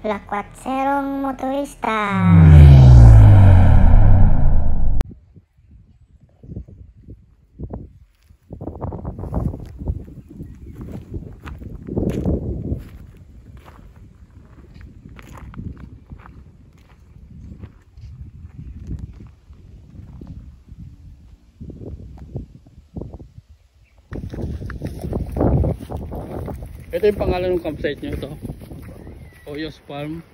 Lakwatserong motorista. Ito yung pangalan ng campsite nyo, ito Oyos Farm.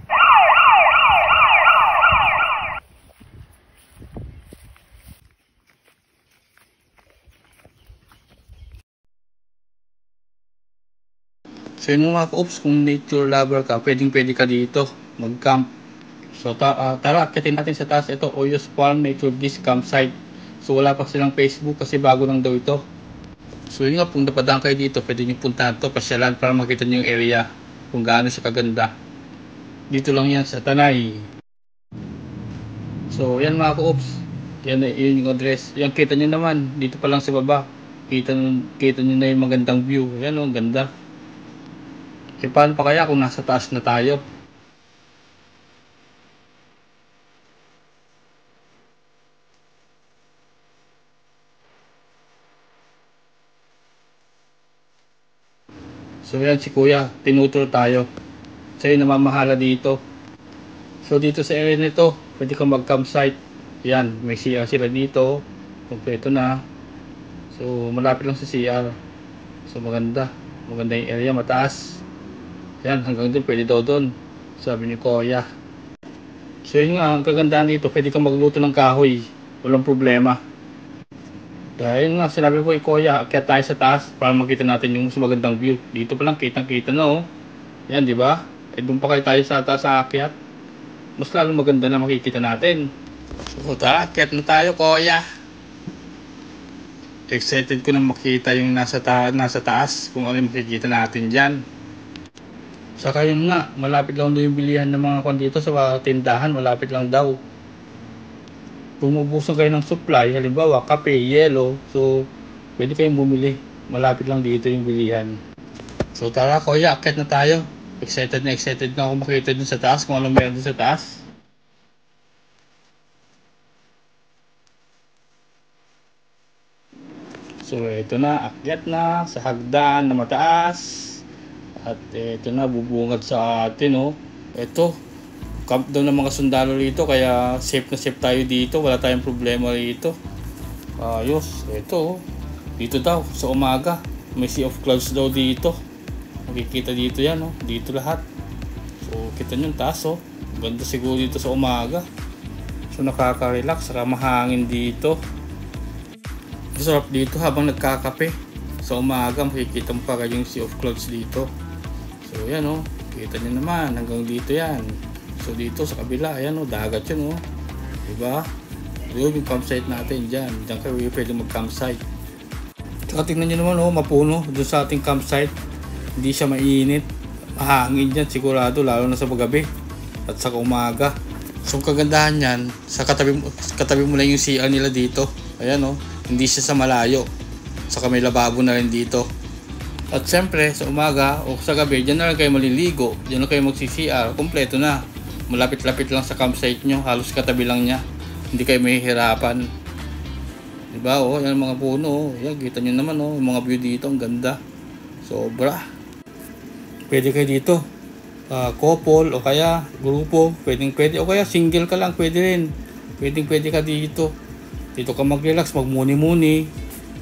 So yun mga ka-oops, kung nature lover ka, pwede ka dito mag-camp. So tara, akitin natin sa taas. Ito Oyos Farm Nature Bliss Campsite. So wala pa silang Facebook kasi bago lang daw ito. So yun nga, kung napadaan kayo dito, pwede nyo puntahan to, pasyalan para makita nyo yung area kung gaano siya kaganda. Dito lang yan sa Tanay. So yan mga ka-oops, yun yung address. Yan, kita nyo naman, dito pa lang sa baba, kita nyo na yung magandang view. Yan o, ang ganda. E paano pa kaya kung nasa taas na tayo? So yan si kuya, tinutur tayo. Sa'yo namamahala dito. So dito sa area nito, pwede kang mag-campsite. Yan, may CR sila dito. Kompleto na. So malapit lang sa CR. So maganda yung area, mataas. Yan, hanggang din pwede daw doon, sabi ni kuya. So yun nga, ang kagandahan dito, pwede kang magluto ng kahoy. Walang problema. Dahil nga, sinabi ko kuya, akyat tayo sa taas para makita natin yung mas magandang view. Dito pa lang, kitang-kita na oh. Yan, di ba? Eh, doon pa kayo tayo sa taas sa akyat. Mas lalo maganda na makikita natin. So, tara, akyat na tayo, kuya. Excited ko na makita yung nasa taas, kung ano yung makikita natin dyan. Saka yun nga, malapit lang daw yung bilihan ng mga kwan dito sa tindahan, malapit lang daw. Kung ubusan kayo ng supply, halimbawa kape, yelo, so pwede kayong bumili. Malapit lang dito yung bilihan. So tara kuya, akyat na tayo. Excited na ako makita dun sa taas, kung anong meron dun sa taas. So ito na, akyat na sa hagdan na mataas. At ito na, bubungad sa atin oh. Ito, camp daw ng mga sundalo rito, kaya safe na safe tayo dito, wala tayong problema rito. Ayos, ito dito daw sa umaga may sea of clouds daw dito, makikita dito yan oh, dito lahat. So kita nyo yung taas oh, ganda siguro dito sa umaga. So nakaka-relax, saka mahangin dito. Masarap dito habang nagkakape sa umaga, makikita mo pa yung sea of clouds dito. So yan oh, kita nyo naman hanggang dito yan. So dito sa kabila, ayan o, dagat yun o. Diba? Yun yung campsite natin dyan. Diyan kayo pwede mag-campsite. Saka tingnan nyo naman o, mapuno doon sa ating campsite. Hindi siya mainit. Mahangin dyan sigurado, lalo na sa paggabi at sa umaga. So kagandahan yan, sa katabi mo lang yung CR nila dito. Ayan o, hindi siya sa malayo. Saka may lababo na rin dito. At siyempre, sa umaga o sa gabi, dyan na lang kayo maliligo. Dyan na kayo magsi-CR. Kompleto na. Malapit-lapit lang sa campsite nyo, halos katabi lang niya, hindi kayo mahihirapan. Diba oh, yan mga puno oh. Yan, kita nyo naman oh, yung mga view dito, ang ganda, sobra. Pwede kayo dito, couple o kaya grupo, pwede o kaya single ka lang, pwede rin. Pwede ka dito ka mag-relax, magmuni-muni.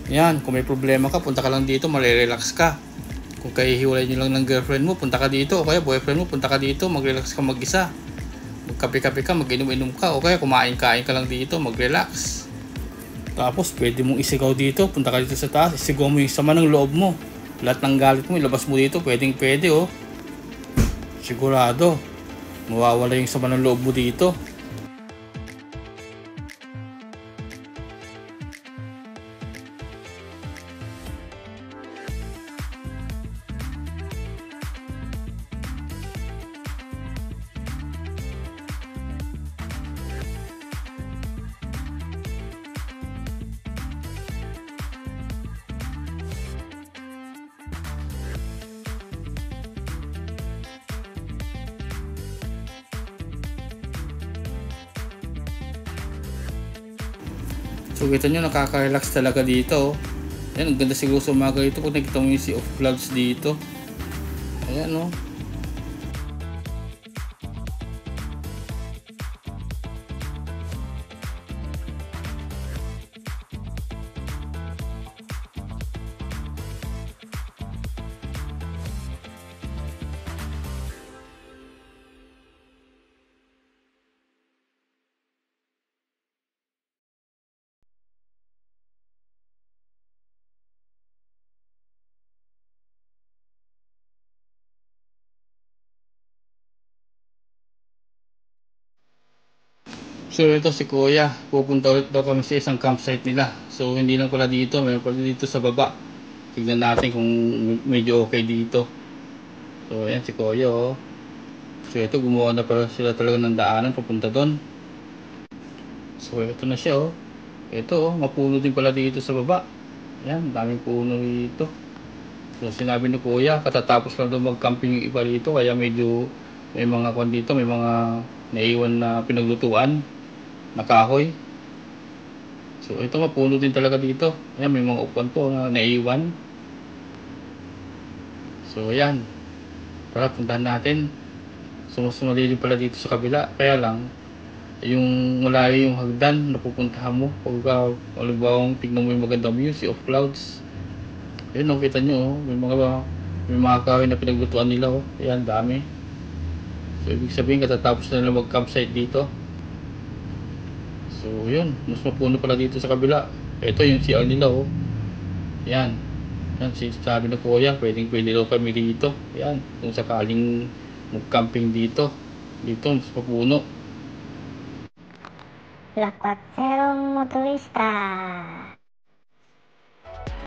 Yan, kung may problema ka, punta ka lang dito, malirelax ka. Kung kayo hiwalay nyo lang ng girlfriend mo, punta ka dito, o kaya boyfriend mo, punta ka dito, mag-relax ka mag-isa. Magkape-kape ka, mag-inom-inom ka, o kaya kumain-kain ka lang dito, mag-relax. Tapos pwede mong isigaw dito, punta ka dito sa taas, isigaw mo yung sama ng loob mo. Lahat ng galit mo, ilabas mo dito, pwede oh. Sigurado, mawawala yung sama ng loob mo dito. So kita nyo, nakaka-relax talaga dito. Ayan, ang ganda siguro sa umaga ito pag nakita mo yung Sea of Clouds dito. Ayan o. So ito si Kuya, pupunta ulit daw kami sa isang campsite nila. So hindi lang pala dito, mayroon pala dito sa baba. Tignan natin kung medyo okay dito. So ayan si Kuya oh. So ito, gumawa na pala sila talaga ng daanan papunta doon. So ito na siya oh. Ito oh, mapuno din pala dito sa baba. Ayan, daming puno dito. So sinabi ni Kuya, katatapos lang daw mag-camping yung iba dito, kaya medyo may mga kwan dito, may mga naiwan na pinaglutuan na kahoy. So ito, mapuno din talaga dito. Ayan, may mga upuan po na naiwan. So ayan, tara puntahan natin. So mas malilim pala dito sa kabila, kaya lang yung malayo yung hagdan na pupuntahan mo pagka alibawang tignan mo yung magandang view, Sea of Clouds. Ayun oh, kita nyo oh, may mga kahoy na pinaglutuan nila oh. Ayan, dami. So ibig sabihin katatapos na nila mag-campsite dito. So yun, mas mapuno pala dito sa kabila. Ito yung CR nila oh. Yan. Yan, sabi na Kuya, pwede daw kami dito. Yan, kung sakaling mag-camping dito. Dito, mas mapuno. La Cuatero Motorista.